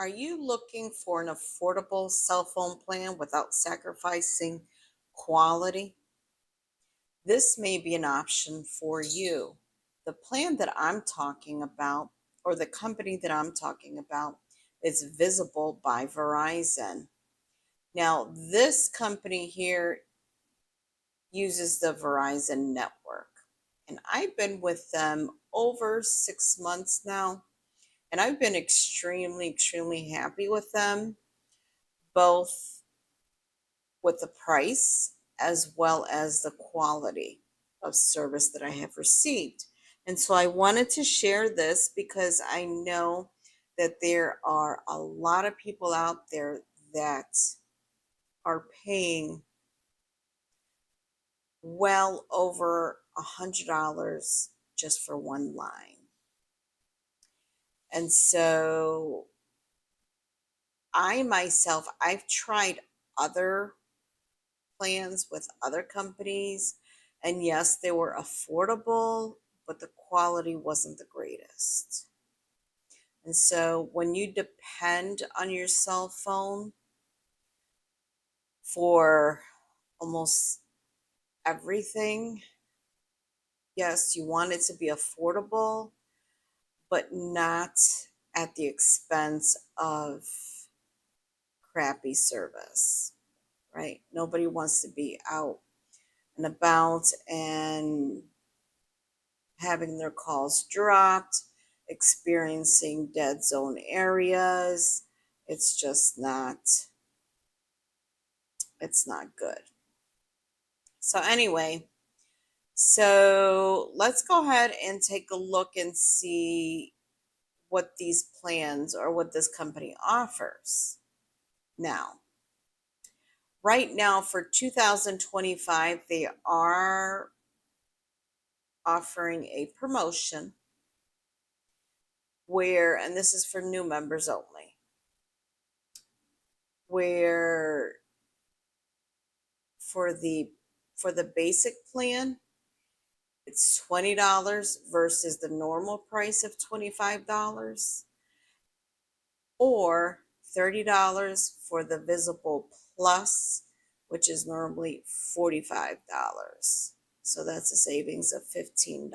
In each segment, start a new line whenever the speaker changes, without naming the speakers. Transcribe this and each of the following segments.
Are you looking for an affordable cell phone plan without sacrificing quality? This may be an option for you. The plan that I'm talking about, or the company that I'm talking about, is Visible by Verizon. Now, this company here uses the Verizon network, and I've been with them over 6 months now, and I've been extremely happy with them, both with the price as well as the quality of service that I have received. And so I wanted to share this because I know that there are a lot of people out there that are paying well over $100 just for one line. And so I've tried other plans with other companies. And yes, they were affordable, but the quality wasn't the greatest. And so when you depend on your cell phone for almost everything, yes, you want it to be affordable, but not at the expense of crappy service, right? Nobody wants to be out and about and having their calls dropped, experiencing dead zone areas. It's just not, it's not good. So anyway, so let's go ahead and take a look and see what these plans or what this company offers. Now, right now for 2025, they are offering a promotion where, and this is for new members only, where for the basic plan, it's $20 versus the normal price of $25, or $30 for the Visible Plus, which is normally $45. So that's a savings of $15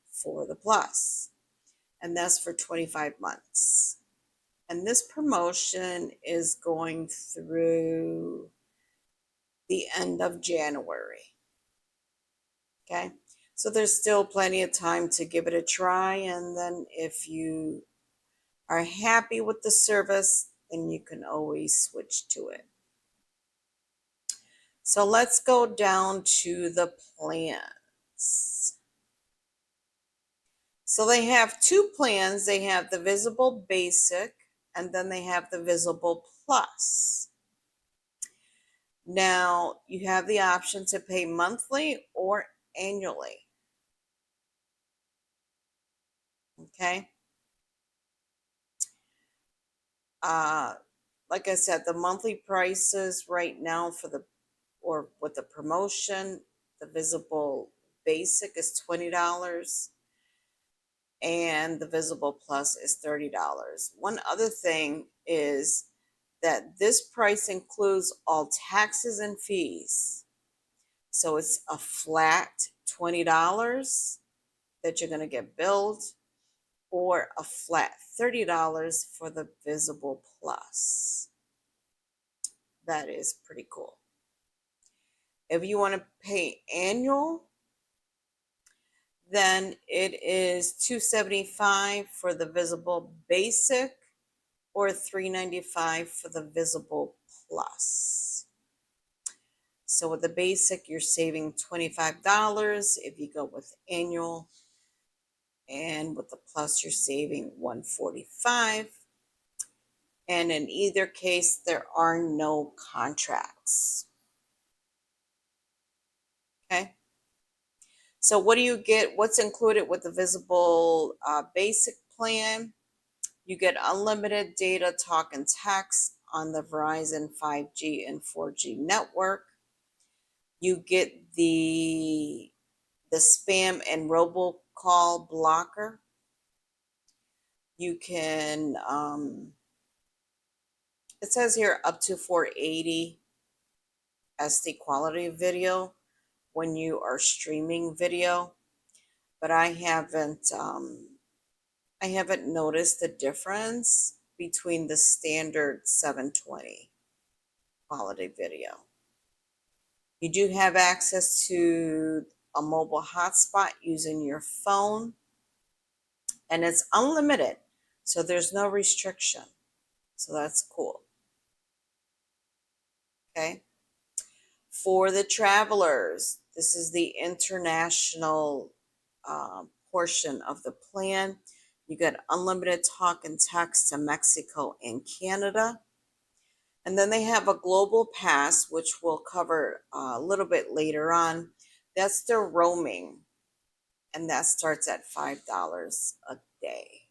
for the Plus, and that's for 25 months. And this promotion is going through the end of January. Okay, so there's still plenty of time to give it a try, and then if you are happy with the service, then you can always switch to it. So let's go down to the plans. So they have two plans. They have the Visible Basic, and then they have the Visible Plus. Now, you have the option to pay monthly or annually. Okay. Like I said, the monthly prices right now for the, or with the promotion, the Visible Basic is $20 and the Visible Plus is $30. One other thing is that this price includes all taxes and fees. So it's a flat $20 that you're going to get billed, or a flat $30 for the Visible Plus. That is pretty cool. If you want to pay annual, then it is $275 for the Visible Basic, or $395 for the Visible Plus. So with the Basic, you're saving $25 if you go with annual, and with the Plus, you're saving $145. And in either case, there are no contracts. Okay. So what do you get? What's included with the Visible Basic plan? You get unlimited data, talk, and text on the Verizon 5G and 4G network. You get the spam and robocall blocker. You can It says here up to 480 SD quality video when you are streaming video, but I haven't noticed the difference between the standard 720 quality video. You do have access to a mobile hotspot using your phone, and it's unlimited, so there's no restriction. So that's cool. Okay. For the travelers, this is the international portion of the plan. You get unlimited talk and text to Mexico and Canada. And then they have a global pass, which we'll cover a little bit later on. That's their roaming, and that starts at $5 a day.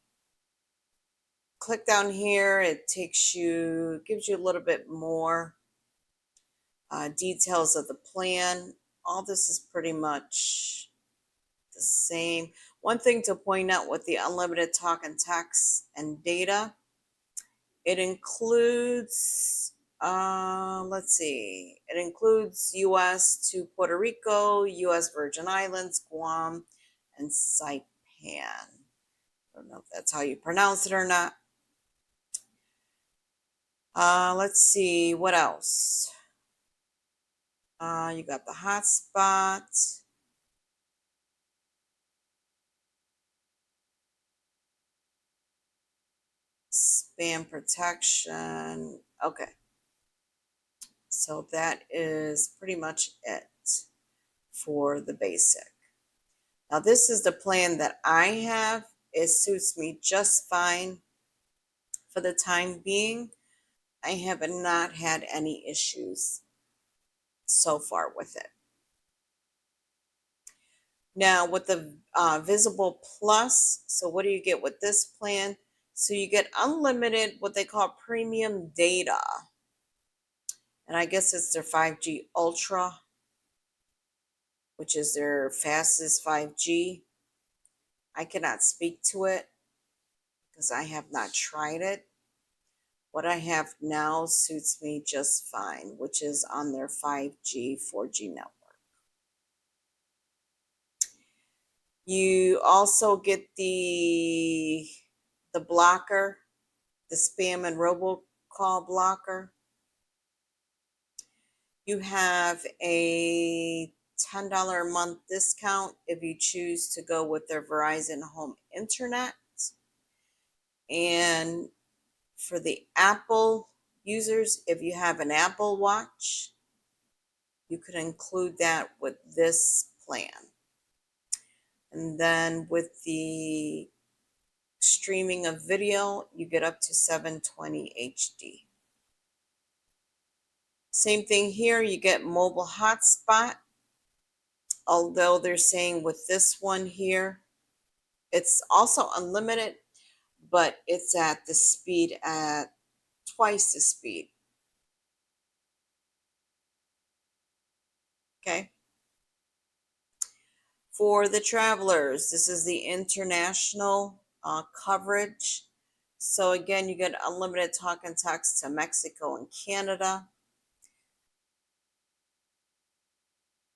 Click down here, it gives you a little bit more details of the plan. All this is pretty much the same. One thing to point out with the unlimited talk and text and data, it includes, it includes U.S. to Puerto Rico, U.S. Virgin Islands, Guam, and Saipan. I don't know if that's how you pronounce it or not. Let's see, what else? You got the hotspot. Spam protection. Okay. So that is pretty much it for the basic. Now this is the plan that I have. It suits me just fine for the time being. I have not had any issues so far with it. Now with the Visible Plus, so what do you get with this plan? So you get unlimited, what they call premium data. And I guess it's their 5G Ultra, which is their fastest 5G. I cannot speak to it because I have not tried it. What I have now suits me just fine, which is on their 5G, 4G network. You also get the blocker, the spam and robocall blocker. You have a $10 a month discount if you choose to go with their Verizon Home Internet. And for the Apple users, if you have an Apple Watch, you could include that with this plan. And then with the streaming of video, you get up to 720 HD. Same thing here, you get mobile hotspot, although they're saying with this one here, it's also unlimited, but it's at the speed at twice the speed. Okay. For the travelers, this is the international coverage. So again, you get unlimited talk and text to Mexico and Canada.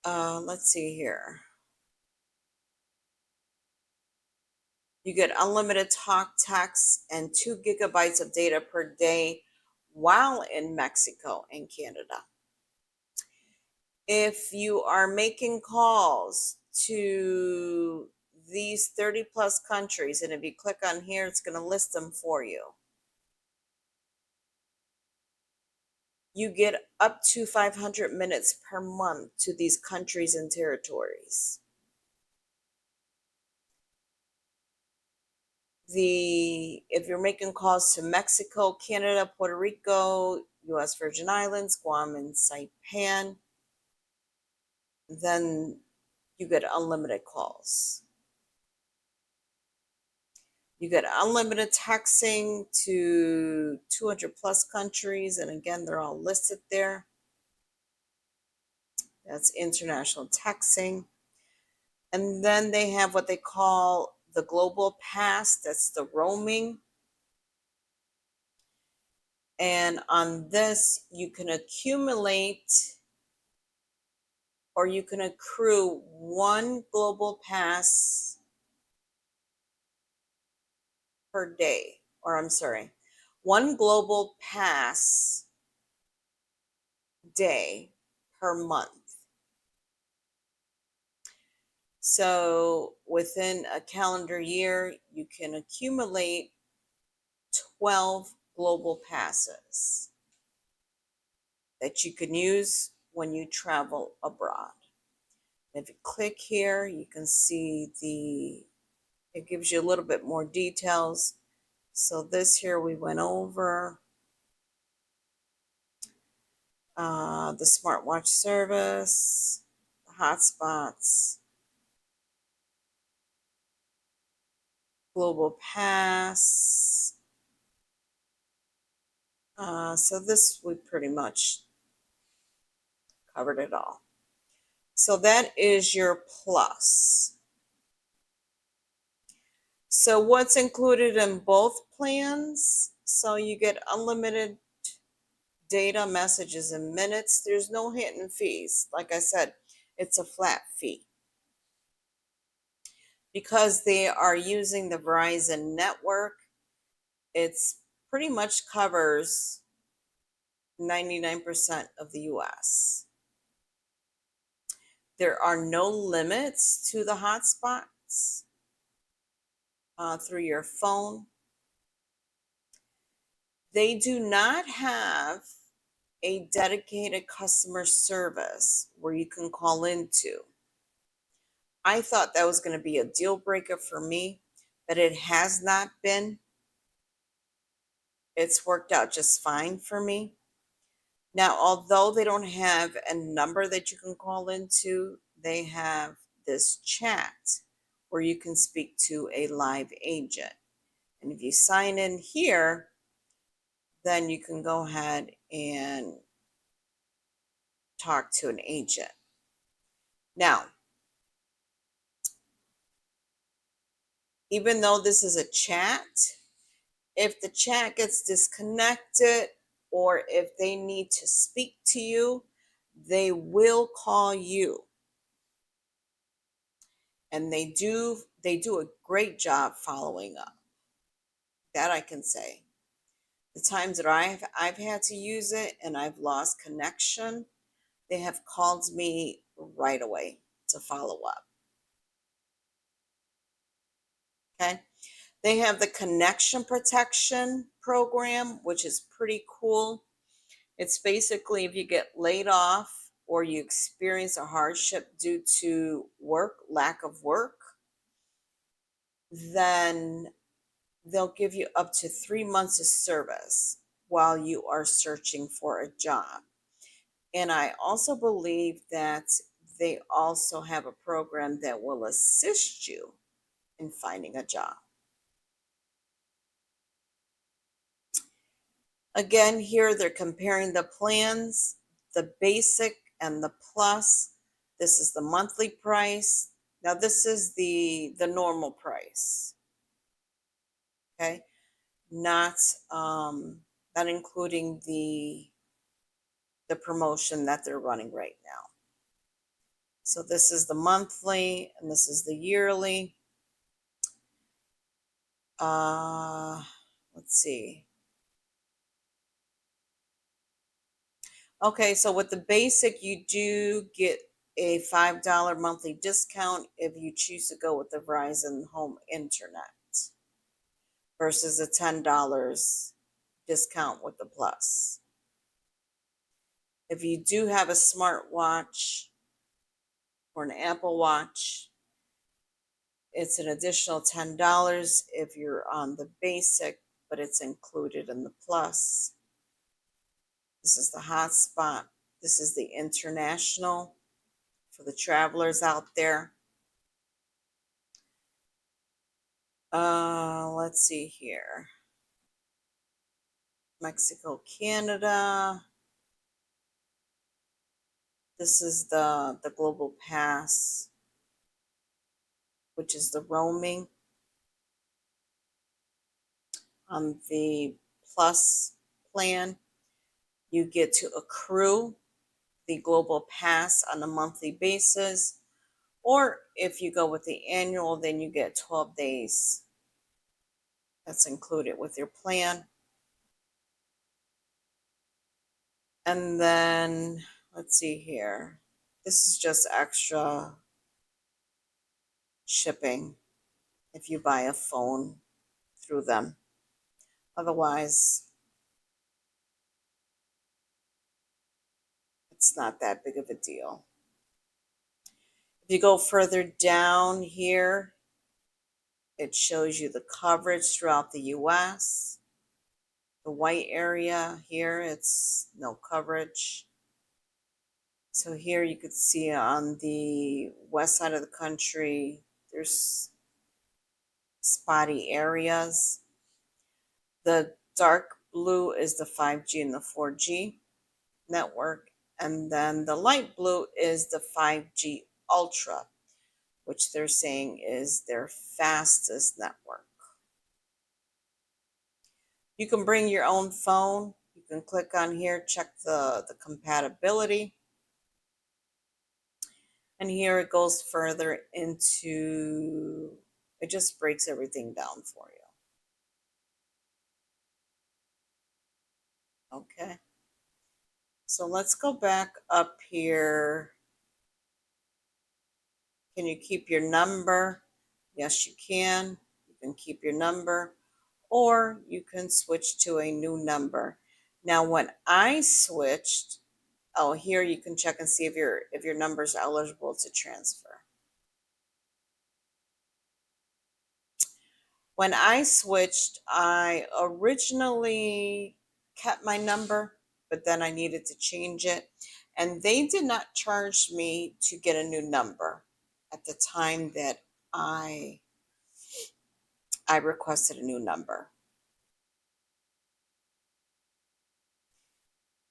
Let's see here. You get unlimited talk, text, and 2 gigabytes of data per day while in Mexico and Canada. If you are making calls to these 30 plus countries, and if you click on here, it's going to list them for you. You get up to 500 minutes per month to these countries and territories. If you're making calls to Mexico, Canada, Puerto Rico, U.S. Virgin Islands, Guam, and Saipan, then you get unlimited calls. You get unlimited texting to 200 plus countries, and again, they're all listed there. That's international texting. And then they have what they call the global pass, that's the roaming. And on this, you can accumulate or you can accrue one global pass per day, or I'm sorry, one global pass day per month. So within a calendar year, you can accumulate 12 global passes that you can use when you travel abroad. If you click here, you can see it gives you a little bit more details. So this here we went over. The smartwatch service, the hotspots, global pass. So this, we pretty much covered it all. So that is your plus. So what's included in both plans? So you get unlimited data, messages, and minutes. There's no hidden fees. Like I said, it's a flat fee. Because they are using the Verizon network, it's pretty much covers 99% of the US. There are no limits to the hotspots through your phone. They do not have a dedicated customer service where you can call into. I thought that was going to be a deal breaker for me, but it has not been. It's worked out just fine for me. Now, although they don't have a number that you can call into, they have this chat where you can speak to a live agent. And if you sign in here, then you can go ahead and talk to an agent. Now, even though this is a chat, if the chat gets disconnected or if they need to speak to you, they will call you. And they do a great job following up. That I can say. The times that I've had to use it and I've lost connection, they have called me right away to follow up. Okay. They have the connection protection program, which is pretty cool. It's basically if you get laid off or you experience a hardship due to lack of work, then they'll give you up to 3 months of service while you are searching for a job. And I also believe that they also have a program that will assist you in finding a job. Again, here they're comparing the plans, the basic and the plus. This is the monthly price. Now this is the normal price. Okay, not not including the promotion that they're running right now. So this is the monthly and this is the yearly. Let's see. Okay, so with the basic, you do get a $5 monthly discount if you choose to go with the Verizon Home Internet versus a $10 discount with the Plus. If you do have a smartwatch or an Apple Watch, it's an additional $10 if you're on the basic, but it's included in the Plus. This is the hotspot. This is the international for the travelers out there. Let's see here. Mexico, Canada. This is the global pass, which is the roaming. On the plus plan, you get to accrue the global pass on a monthly basis. Or if you go with the annual, then you get 12 days. That's included with your plan. And then let's see here. This is just extra shipping if you buy a phone through them. Otherwise, it's not that big of a deal. If you go further down here, it shows you the coverage throughout the US. The white area here, it's no coverage. So here you could see on the west side of the country, there's spotty areas. The dark blue is the 5G and the 4G network. And then the light blue is the 5G Ultra, which they're saying is their fastest network. You can bring your own phone. You can click on here, check the compatibility. And here it goes further into, it just breaks everything down for you. Okay. So let's go back up here. Can you keep your number? Yes, you can. You can keep your number, or you can switch to a new number. Now, when I switched, oh, here you can check and see if your number is eligible to transfer. When I switched, I originally kept my number, but then I needed to change it. And they did not charge me to get a new number at the time that I requested a new number.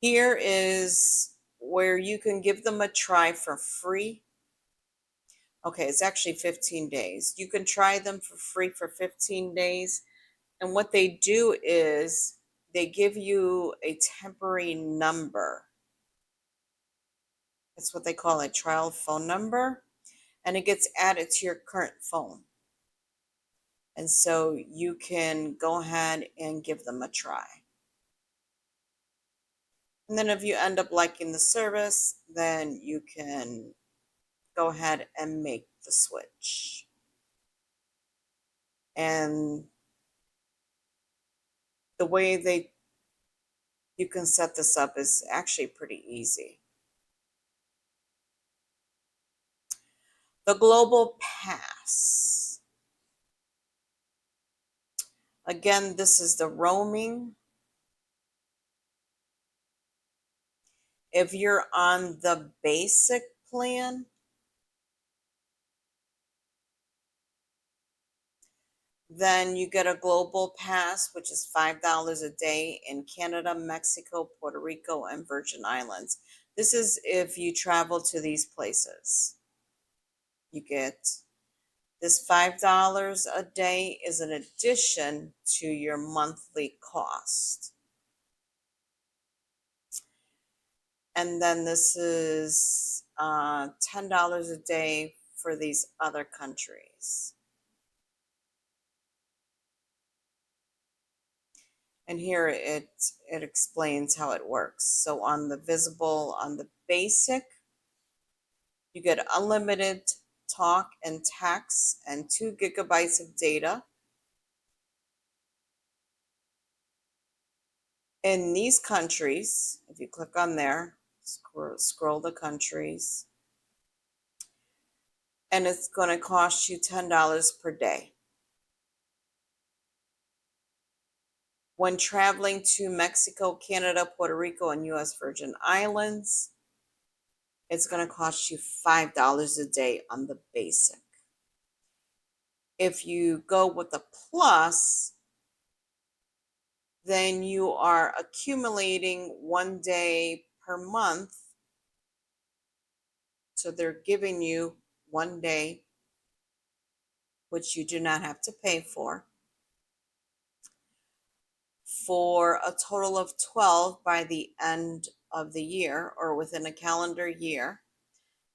Here is where you can give them a try for free. Okay, it's actually 15 days. You can try them for free for 15 days. And what they do is they give you a temporary number. That's what they call a trial phone number. And it gets added to your current phone. And so you can go ahead and give them a try. And then if you end up liking the service, then you can go ahead and make the switch. And the way you can set this up is actually pretty easy. The Global Pass. Again, this is the roaming. If you're on the basic plan, then you get a global pass, which is $5 a day in Canada, Mexico, Puerto Rico, and Virgin Islands. This is if you travel to these places. You get this $5 a day is an addition to your monthly cost. And then this is $10 a day for these other countries. And here it explains how it works. So on the basic, you get unlimited talk and text and 2 gigabytes of data. In these countries, if you click on there, scroll the countries, and it's going to cost you $10 per day. When traveling to Mexico, Canada, Puerto Rico, and US Virgin Islands, it's going to cost you $5 a day on the basic. If you go with the plus, then you are accumulating 1 day per month. So they're giving you 1 day, which you do not have to pay for for a total of 12 by the end of the year or within a calendar year.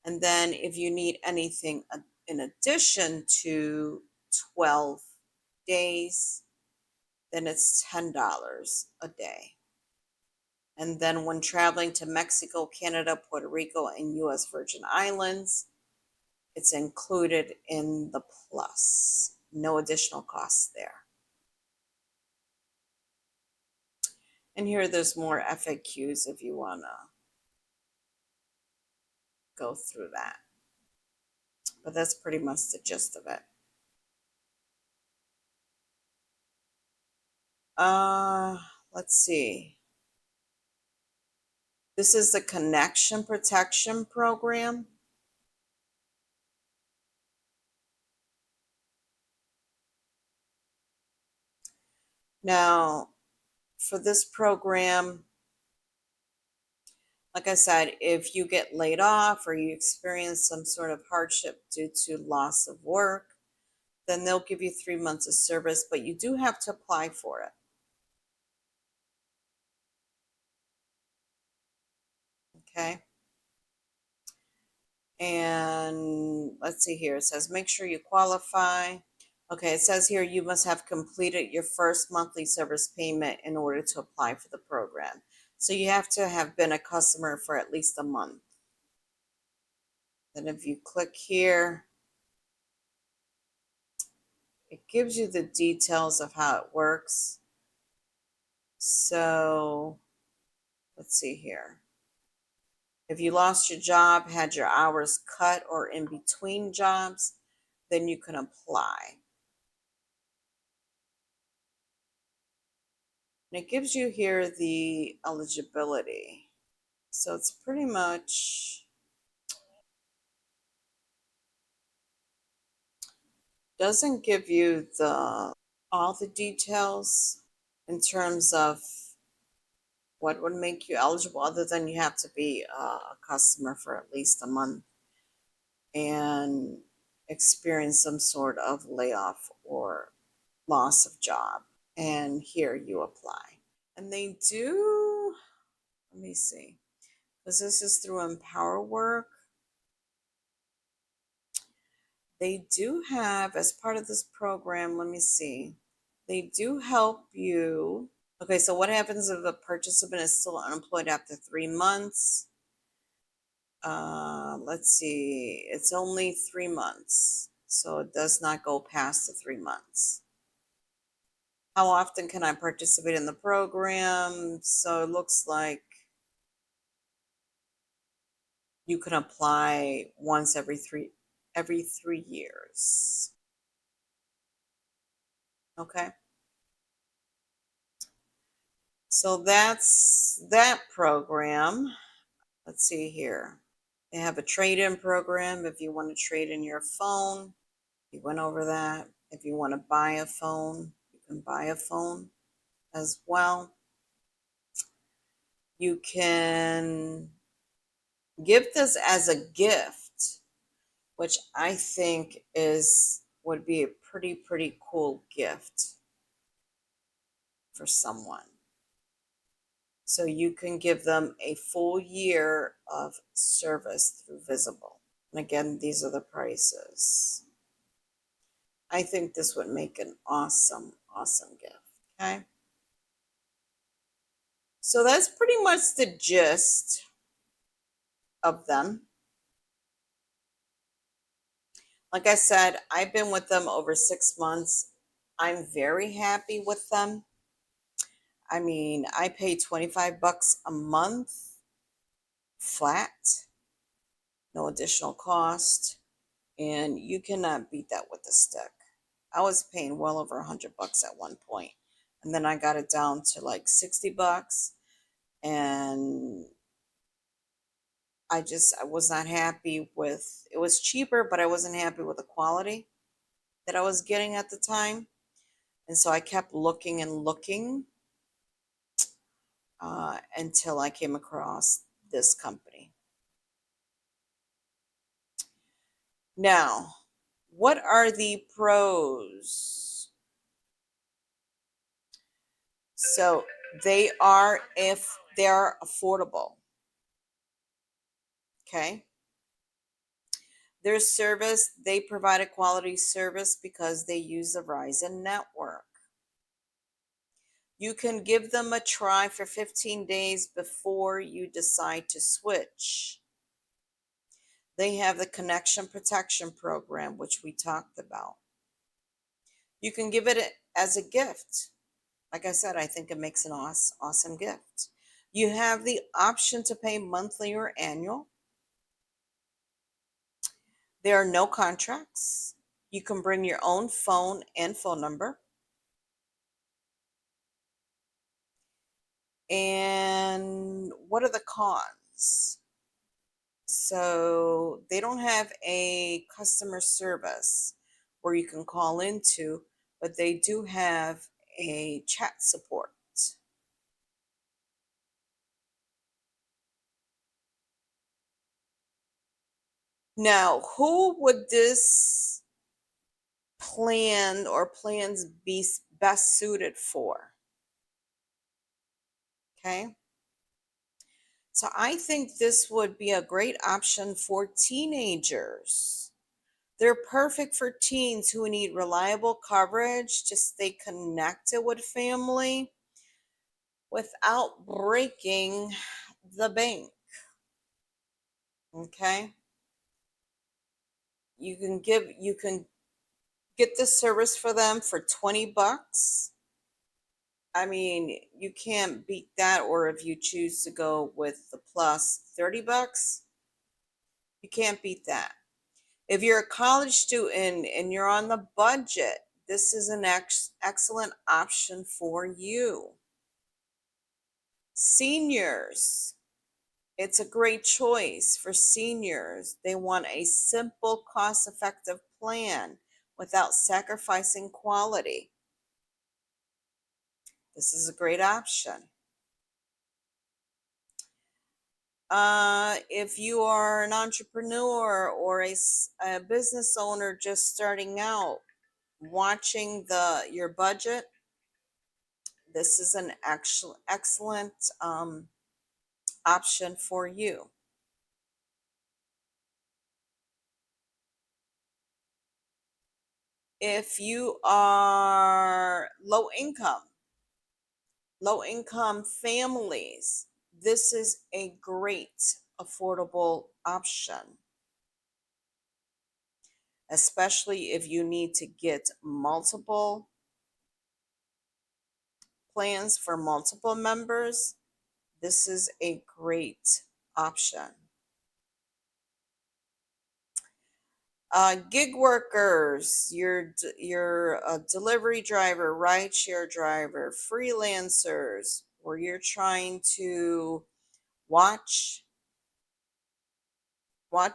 And then if you need anything in addition to 12 days, then it's $10 a day. And then when traveling to Mexico, Canada, Puerto Rico, and U.S. Virgin Islands, it's included in the plus. No additional costs there. And here there's more FAQs if you want to go through that. But that's pretty much the gist of it. Let's see. This is the Connection Protection Program. Now, for this program, like I said, if you get laid off or you experience some sort of hardship due to loss of work, then they'll give you 3 months of service, but you do have to apply for it. Okay. And let's see here. It says, make sure you qualify. Okay, it says here you must have completed your first monthly service payment in order to apply for the program. So you have to have been a customer for at least a month. Then if you click here, it gives you the details of how it works. So let's see here. If you lost your job, had your hours cut, or in between jobs, then you can apply. And it gives you here the eligibility. So it's pretty much, doesn't give you all the details in terms of what would make you eligible, other than you have to be a customer for at least a month and experience some sort of layoff or loss of job. And here you apply. And they do, let me see, because this is through Empower Work. They do have, as part of this program, let me see, they do help you. Okay, so what happens if a participant is still unemployed after 3 months? Let's see, it's only 3 months, so it does not go past the 3 months. How often can I participate in the program? So it looks like you can apply once every 3 years. Okay. So that's that program. Let's see here. They have a trade-in program if you want to trade in your phone. We went over that. If you want to buy a phone, you can buy a phone as well. You can give this as a gift, which I think would be a pretty cool gift for someone. So you can give them a full year of service through Visible. And again, these are the prices. I think this would make an awesome gift. Okay. So that's pretty much the gist of them. Like I said, I've been with them over 6 months. I'm very happy with them. I mean, I pay $25 a month flat, no additional cost, and you cannot beat that with a stick. I was paying well over $100 at one point, and then I got it down to like $60, and I was not happy with, it was cheaper, but I wasn't happy with the quality that I was getting at the time. And so I kept looking and looking until I came across this company. Now, what are the pros? So they are, if they're affordable. Okay. Their service, they provide a quality service because they use the Verizon network. You can give them a try for 15 days before you decide to switch. They have the connection protection program, which we talked about. You can give it as a gift. Like I said, I think it makes an awesome gift. You have the option to pay monthly or annual. There are no contracts. You can bring your own phone and phone number. And what are the cons? So they don't have a customer service where you can call into, but they do have a chat support. Now, who would this plan or plans be best suited for? Okay. So I think this would be a great option for teenagers. They're perfect for teens who need reliable coverage to stay connected with family without breaking the bank. Okay? You can get the service for them for 20 bucks. I mean, you can't beat that, or if you choose to go with the plus 30 bucks, you can't beat that. If you're a college student and you're on the budget, this is an excellent option for you. Seniors, it's a great choice for seniors. They want a simple, cost-effective plan without sacrificing quality. This is a great option. If you are an entrepreneur or a business owner just starting out, watching your budget, this is an excellent option for you. If you are low income families, this is a great affordable option, especially if you need to get multiple plans for multiple members. This is a great option. Gig workers, your delivery driver, rideshare driver, freelancers, where you're trying to watch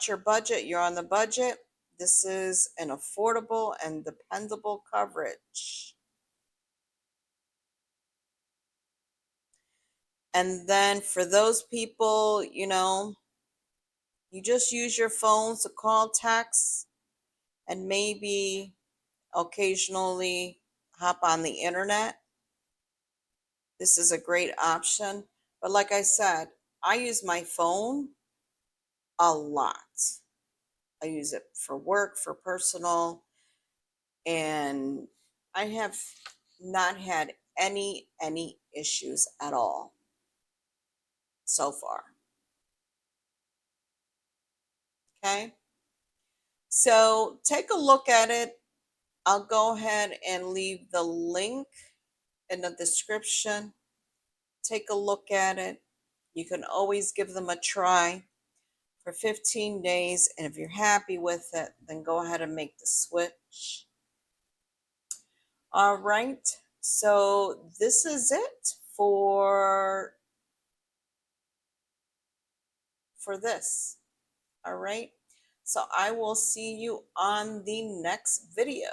your budget, you're on the budget. This is an affordable and dependable coverage. And then for those people, you just use your phones to call, text, and maybe occasionally hop on the internet. This is a great option. But like I said, I use my phone a lot. I use it for work, for personal, and I have not had any issues at all so far. Okay? So take a look at it. I'll go ahead and leave the link in the description. Take a look at it. You can always give them a try for 15 days, and if you're happy with it, then go ahead and make the switch. All right, so this is it for this. All right, so I will see you on the next video.